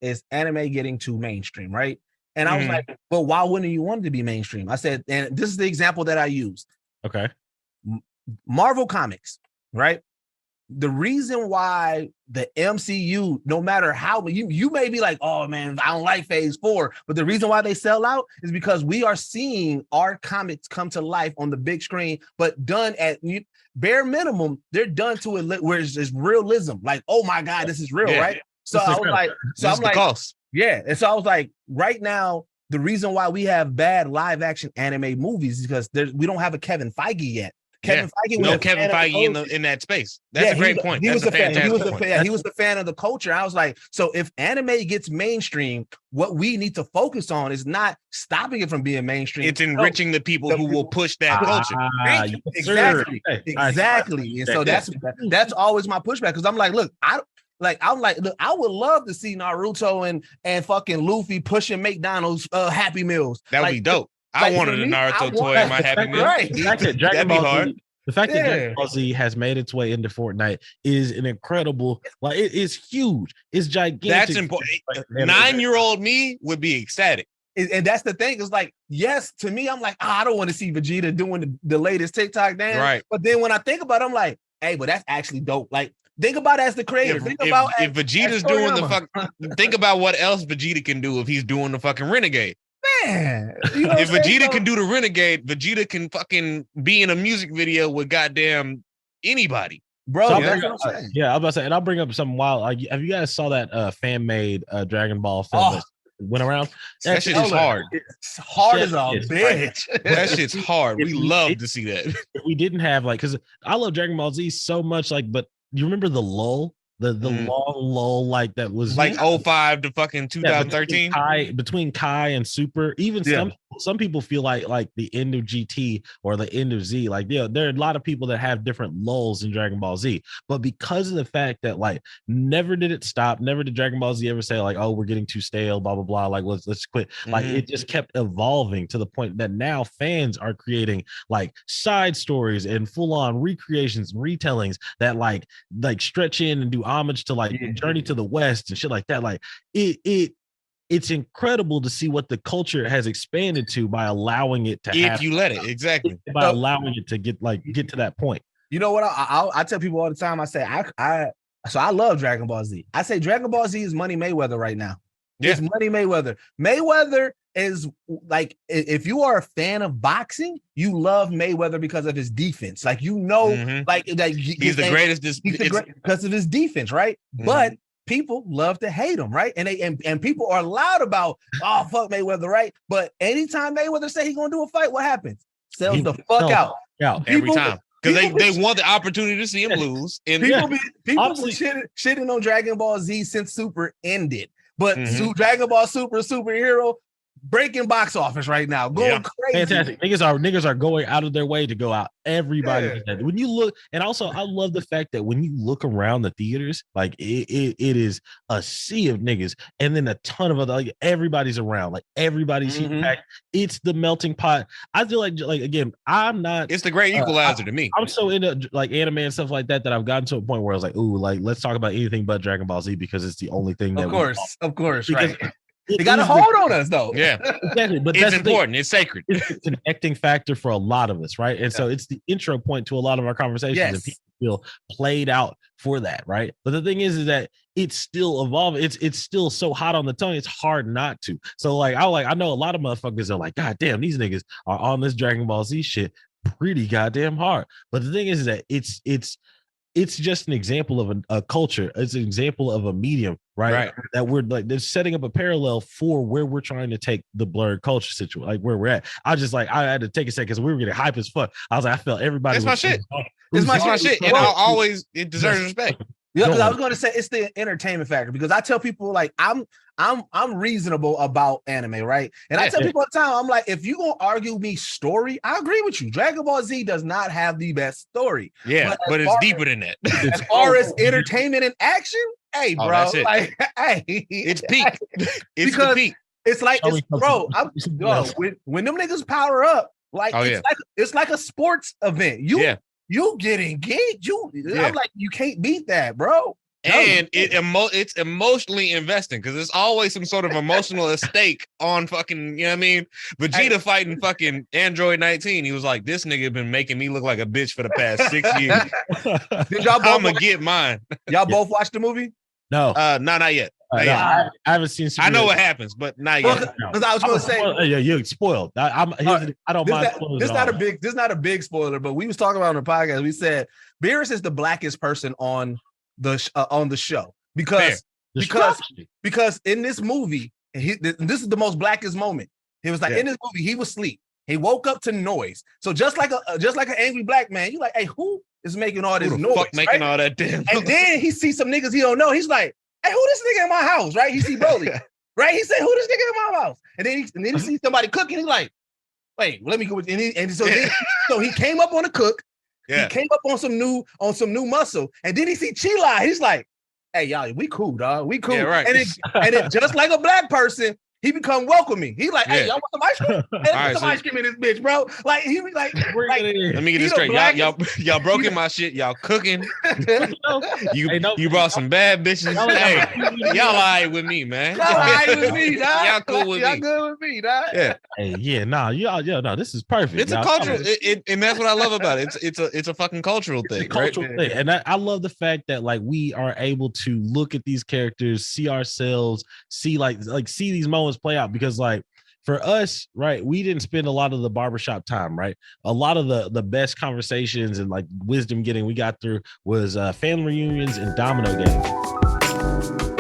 is anime getting too mainstream, right? And I was like, well, why wouldn't you want it to be mainstream? I said, and this is the example that I used. Okay. Marvel Comics, right? The reason why the MCU, no matter how you may be like, oh man, I don't like Phase 4, but the reason why they sell out is because we are seeing our comics come to life on the big screen, but done at bare minimum, they're done to it where it's realism. Like, oh my God, this is real, right? So I was like, I'm like, cost. Yeah. And so I was like, right now, the reason why we have bad live action anime movies is because we don't have a Kevin Feige yet. Kevin Feige in that space. That's a great point. That's a fantastic point. He was the fan of the culture. I was like, so if anime gets mainstream, what we need to focus on is not stopping it from being mainstream. It's enriching the people who will push that culture. Exactly. And so that's always my pushback, because I'm like, look, I would love to see Naruto and fucking Luffy pushing McDonald's Happy Meals. That would be dope. I wanted a Naruto toy in my Happy Meal. Right. The fact that Dragon Ball Z has made its way into Fortnite is an incredible, like, it is huge. It's gigantic. That's important. 9-year-old me would be ecstatic. And that's the thing. It's like, yes, to me, I'm like, I don't want to see Vegeta doing the latest TikTok dance. Right. But then when I think about it, I'm like, hey, but that's actually dope. Like, think about it as the creator. If Vegeta's doing the fuck, think about what else Vegeta can do if he's doing the fucking Renegade. Man, if Vegeta can do the Renegade, Vegeta can fucking be in a music video with goddamn anybody, bro. So I was about to say, and I'll bring up something wild. Like, have you guys saw that fan made Dragon Ball film that went around? That shit is hard. It's hard as a bitch. That shit's hard. We love to see that. If we didn't have, like, because I love Dragon Ball Z so much, like, but you remember the lull? The long lull, like, that was like 05 to fucking 2013 between Kai and Super. Even some people feel like the end of GT or the end of Z. Like, there are a lot of people that have different lulls in Dragon Ball Z, but because of the fact that, like, never did it stop, never did Dragon Ball Z ever say, like, oh, we're getting too stale, blah blah blah, like, let's quit. Like, it just kept evolving to the point that now fans are creating, like, side stories and full-on recreations and retellings that like stretch in and do homage to, like, Journey to the West and shit like that. Like, it's incredible to see what the culture has expanded to by allowing it to if you let it, exactly, by allowing it to get to that point. You know what I tell people all the time? I say I love Dragon Ball Z. I say Dragon Ball Z is Money Mayweather right now. Yeah. It's Money Mayweather. Mayweather is, like, if you are a fan of boxing, you love Mayweather because of his defense. Like, he's the greatest because of his defense, right? But people love to hate him, right? And people are loud about, oh, fuck Mayweather, right? But anytime Mayweather say he's gonna do a fight, what happens? Sells the fuck out every time. Because they want the opportunity to see him lose. And people been shitting on Dragon Ball Z since Super ended. But Dragon Ball Superhero breaking box office right now, going crazy. Fantastic. Niggas are going out of their way to go out. Everybody. Yeah. When you look, and also I love the fact that when you look around the theaters, like, it is a sea of niggas, and then a ton of other, like, everybody's around, like, everybody's back. It's the melting pot. I feel like again, I'm not. It's the great equalizer to me. I'm so into, like, anime and stuff like that I've gotten to a point where I was like, ooh, like, let's talk about anything but Dragon Ball Z because it's the only thing that. Of course, right. They got a hold on us, though. Yeah, exactly. But it's important. It's sacred. It's a connecting factor for a lot of us, right? And so it's the intro point to a lot of our conversations, and people feel played out for that, right? But the thing is that it's still evolving. It's still so hot on the tongue. It's hard not to. So, like, I know a lot of motherfuckers are like, God damn, these niggas are on this Dragon Ball Z shit pretty goddamn hard. But the thing is that it's just an example of a culture. It's an example of a medium, right? That we're, like, they're setting up a parallel for where we're trying to take the blurred culture situation, like where we're at. I had to take a second because we were getting hype as fuck. I was like, I felt everybody. That's my shit. It's my shit, and it deserves respect. Yeah, because I was going to say it's the entertainment factor, because I tell people, like, I'm reasonable about anime, right? And I tell people all the time, I'm like, if you gonna argue me story, I agree with you. Dragon Ball Z does not have the best story. Yeah, but it's deeper than that. As far as entertainment and action, hey, bro, like, hey, it's peak. It's the peak. It's like, when them niggas power up, like, it's like a sports event. You getting geeked. I'm like, you can't beat that, bro. And it's emotionally investing because there's always some sort of emotional stake on fucking, you know what I mean? Vegeta fighting fucking Android 19. He was like, this nigga been making me look like a bitch for the past 6 years. Did y'all both I'm gonna get mine. Y'all both watch the movie? No. Not yet. No, I haven't seen. I know what happens, but not yet. Because I was going to say, yeah, you're spoiled. I don't mind. This not a big spoiler, but we was talking about on the podcast. We said Beerus is the blackest person on the show because in this movie, this is the most blackest moment. He was like in this movie, he was asleep. He woke up to noise. So just like an angry black man, you like, hey, who is making all this noise? Fuck making all that damn. And then he sees some niggas he don't know. He's like, hey, who this nigga in my house? Right? He see Broly. Right? He said, who this nigga in my house? And then he sees somebody cooking. He's like, wait, let me go with so he came up on the cook. Yeah. He came up on some new muscle, and then he see Chila. He's like, "Hey, y'all, we cool, dog. We cool." Yeah, right. And it just like a black person, he become welcoming. He like, "Hey, y'all want some ice cream? Hey, put some ice cream in this bitch, bro." Like he was like, let me get this straight. Y'all broken my shit. Y'all cooking. You brought some bad bitches. Hey, y'all all right with me, man. Y'all all right with me, dog. Y'all cool with me. Y'all good with me, dog. Yeah. Hey, yeah, no, this is perfect. It's a cultural, and that's what I love about it. It's a fucking cultural thing, cultural thing. And I love the fact that like we are able to look at these characters, see ourselves, see see these moments play out, because like for us, right, we didn't spend a lot of the barbershop time, right? A lot of the best conversations and like wisdom getting we got through was family reunions and domino games.